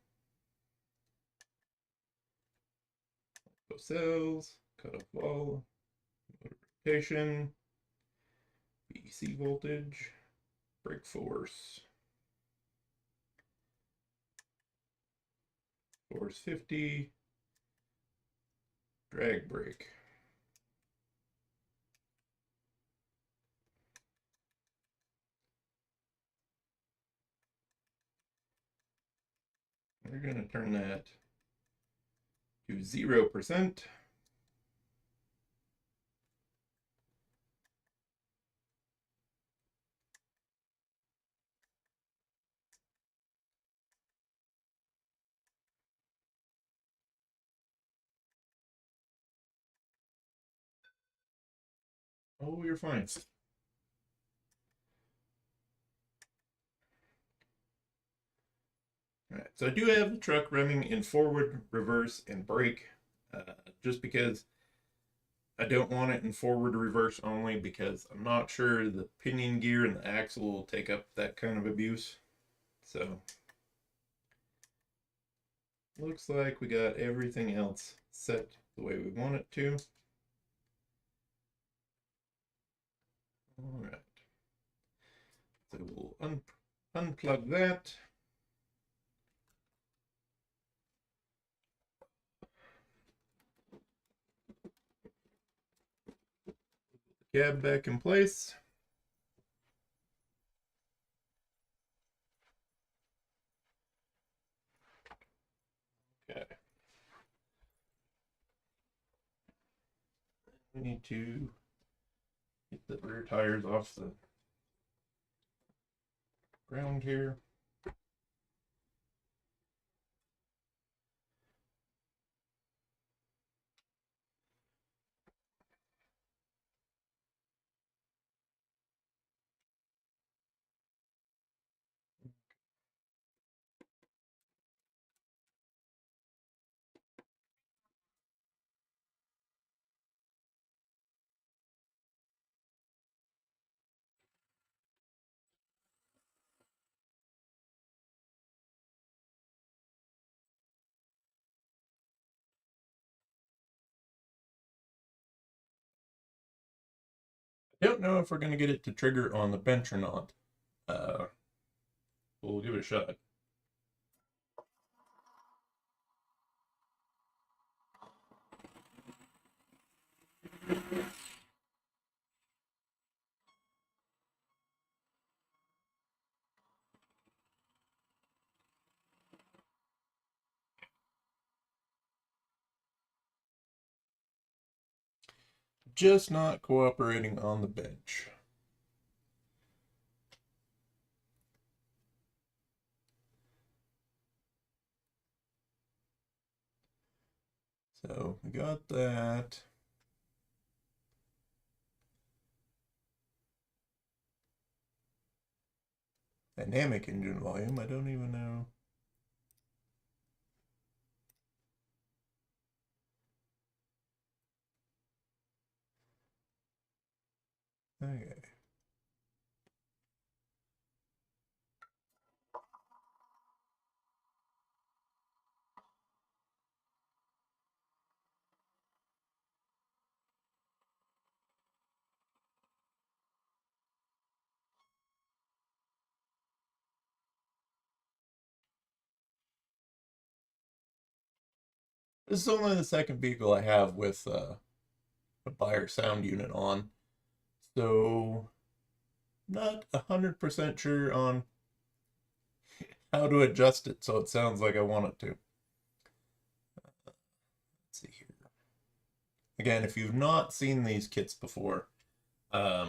Go cells, cut off wall, rotation, BC voltage, brake force, force 50, drag brake. We're going to turn that to 0%. Oh, you're fine. All right. Alright, so I do have the truck running in forward, reverse, and brake, just because I don't want it in forward reverse only, because I'm not sure the pinion gear and the axle will take up that kind of abuse. So looks like we got everything else set the way we want it to. All right, so we'll unplug that. Cab back in place. Okay. We need to get the rear tires off the ground here. I don't know if we're going to get it to trigger on the bench or not. We'll give it a shot. Just not cooperating on the bench. So we got that. Dynamic engine volume, I don't even know. Okay. This is only the second vehicle I have with a Beier sound unit on, so not 100% sure on how to adjust it so it sounds like I want it to. Let's see here. Again, if you've not seen these kits before, there's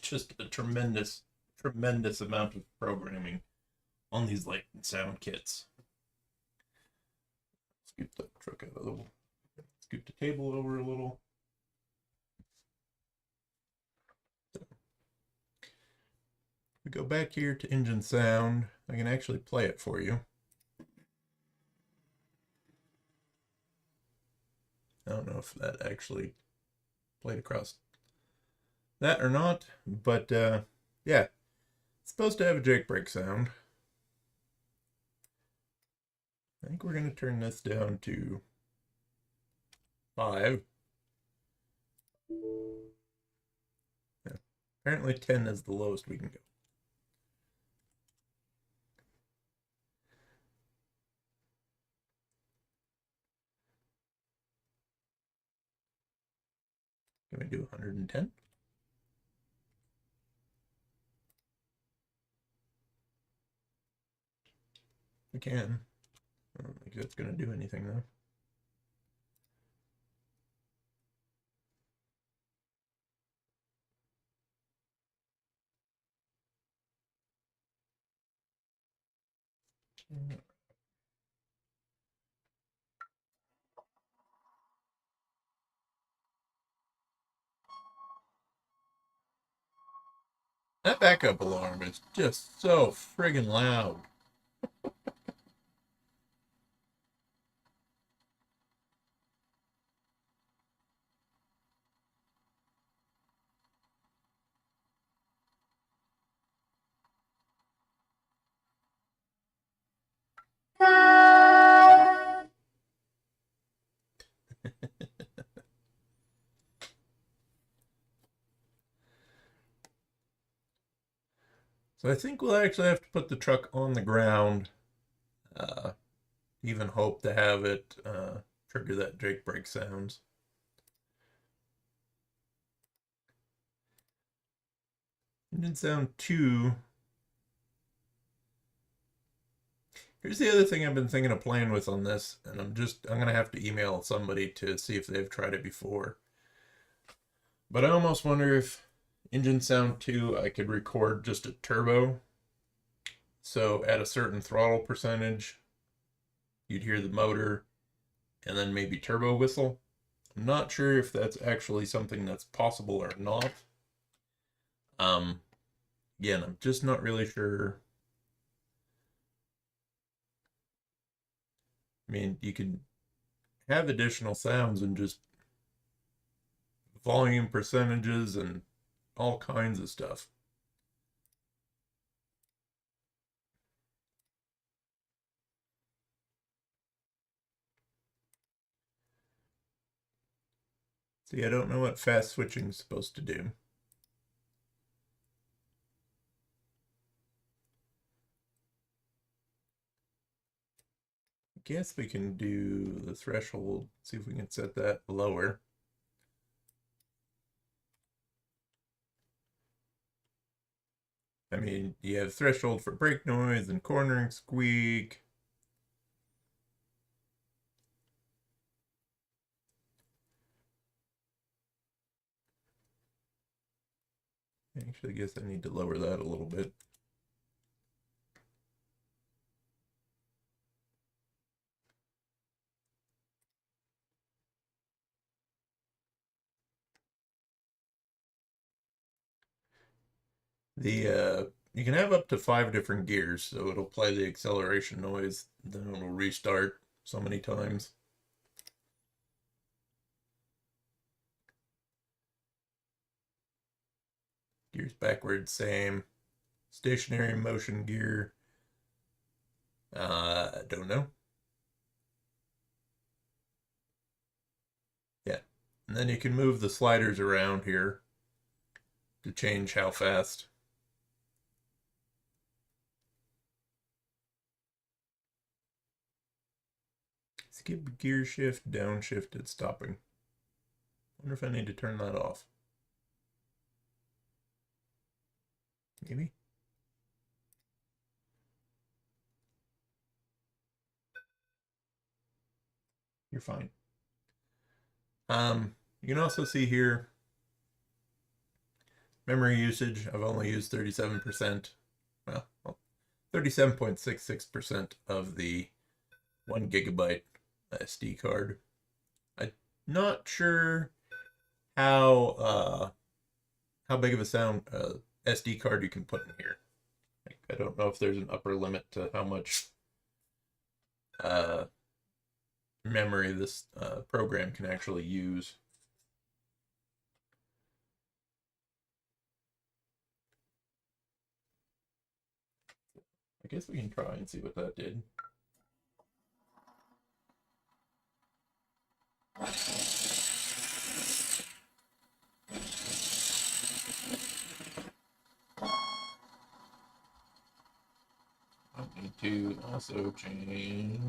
just a tremendous amount of programming on these light and sound kits. Scoot the truck out a little. Scoot the table over a little. We go back here to engine sound. I can actually play it for you. I don't know if that actually played across that or not, but yeah, it's supposed to have a jake brake sound. I think we're going to turn this down to 5. Yeah. Apparently 10 is the lowest we can go. Can we do 110? We can. I don't think that's going to do anything though. That backup alarm is just so friggin' loud. So I think we'll actually have to put the truck on the ground. Uh, Even hope to have it trigger that Jake brake sounds. Engine sound 2. Here's the other thing I've been thinking of playing with on this, and I'm gonna have to email somebody to see if they've tried it before. But I almost wonder if engine sound 2 I could record just a turbo. So at a certain throttle percentage, you'd hear the motor and then maybe turbo whistle. I'm not sure if that's actually something that's possible or not. Again, I'm just not really sure. I mean, you can have additional sounds and just volume percentages and all kinds of stuff. See, I don't know what fast switching is supposed to do. I guess we can do the threshold, see if we can set that lower. I mean, you have threshold for brake noise and cornering squeak. Actually, I guess I need to lower that a little bit. You can have up to 5 different gears, so it'll play the acceleration noise, then it'll restart so many times. Gears backwards, same. Stationary motion gear. I don't know. Yeah. And then you can move the sliders around here to change how fast. Skip gear shift, downshifted, stopping. Wonder if I need to turn that off. Maybe. You're fine. You can also see here memory usage. I've only used 37%. Well, 37.66% of the 1 gigabyte SD card. I'm not sure how big of a sound SD card you can put in here. Like, I don't know if there's an upper limit to how much memory this program can actually use. I guess we can try and see what that did. I need to also change.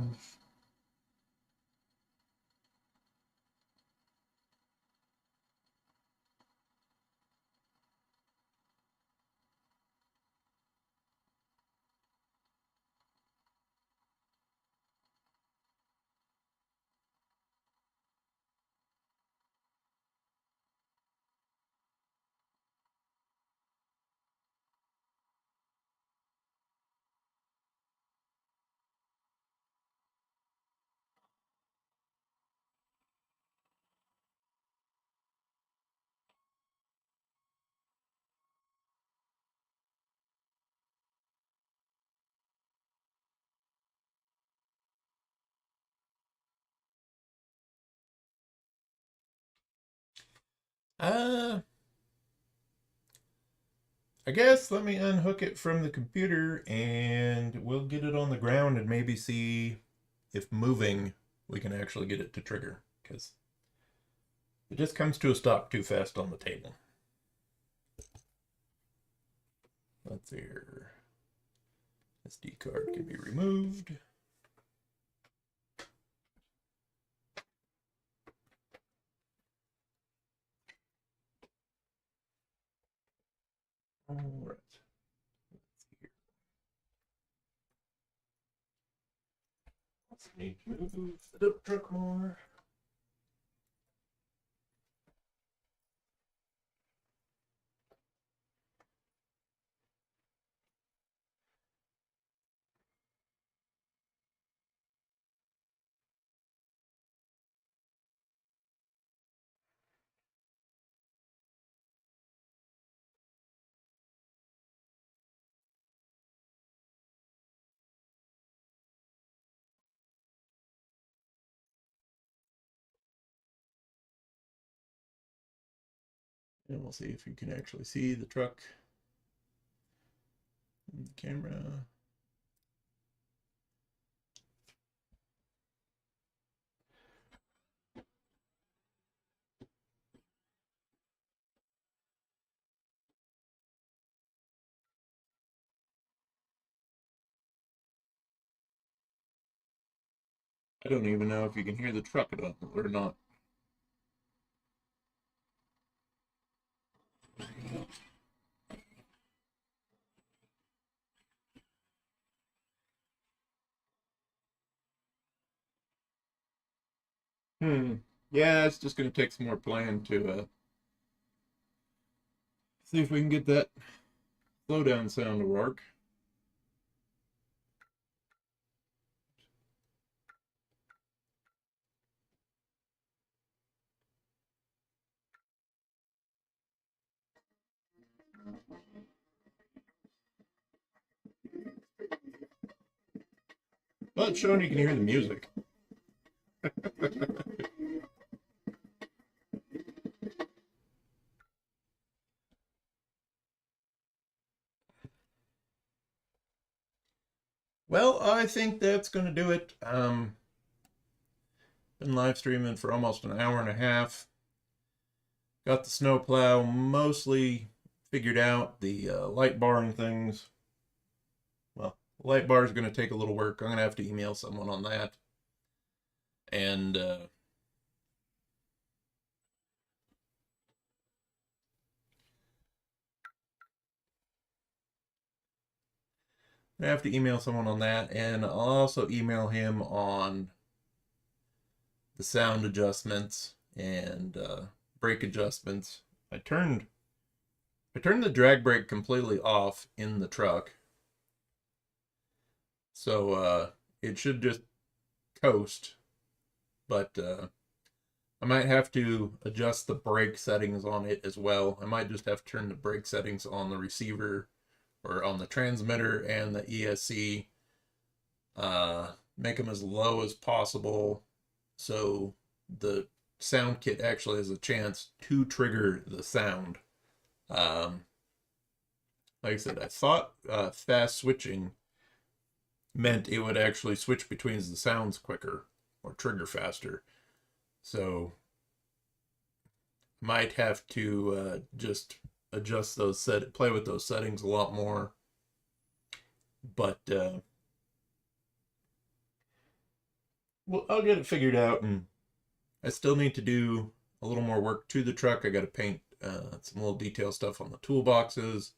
I guess let me unhook it from the computer and we'll get it on the ground and maybe see if moving we can actually get it to trigger, because it just comes to a stop too fast on the table. Let's see here. SD card can be removed. All right. Let's see here. Let's need to move the dump truck more. And we'll see if you can actually see the truck in the camera. I don't even know if you can hear the truck at all or not. Yeah, it's just going to take some more playing to see if we can get that slowdown sound to work. Well, it's showing you can hear the music. Well, I think that's going to do it. Been live streaming for almost an hour and a half. Got the snowplow mostly figured out. The light bar and things. Well, light bar is going to take a little work. I'm going to have to email someone on that. And I have to email someone on that, and I'll also email him on the sound adjustments and brake adjustments. I turned the drag brake completely off in the truck, so it should just coast. But I might have to adjust the brake settings on it as well. I might just have to turn the brake settings on the receiver or on the transmitter and the ESC, make them as low as possible so the sound kit actually has a chance to trigger the sound. Like I said, I thought fast switching meant it would actually switch between the sounds quicker or trigger faster. So might have to just adjust those play with those settings a lot more. But well, I'll get it figured out, and I still need to do a little more work to the truck. I got to paint some little detail stuff on the toolboxes,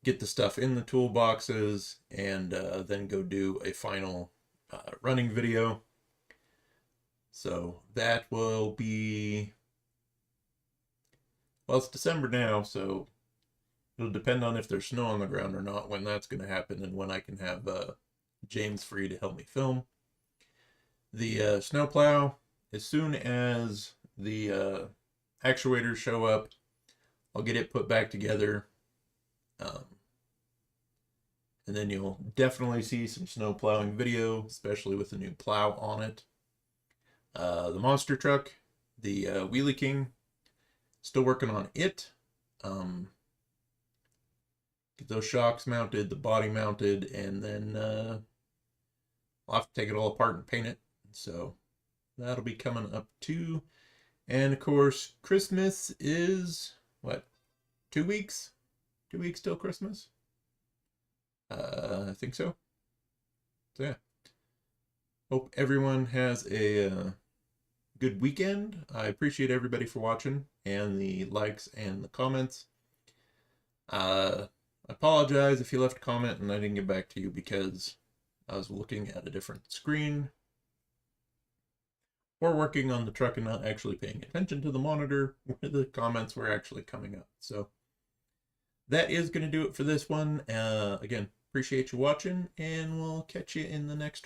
get the stuff in the toolboxes, and then go do a final running video. So that will be, well, it's December now, so it'll depend on if there's snow on the ground or not when that's going to happen, and when I can have James free to help me film. The snowplow, as soon as the actuators show up, I'll get it put back together. And then you'll definitely see some snow plowing video, especially with the new plow on it. The monster truck, the Wheelie King, Still working on it. Get those shocks mounted, the body mounted, and then I'll have to take it all apart and paint it. So that'll be coming up too. And of course, Christmas is what? 2 weeks? 2 weeks till Christmas? I think so. So yeah. Hope everyone has a good weekend. I appreciate everybody for watching and the likes and the comments. I apologize if you left a comment and I didn't get back to you because I was looking at a different screen or working on the truck and not actually paying attention to the monitor where the comments were actually coming up. So that is going to do it for this one. Again, appreciate you watching, and we'll catch you in the next one.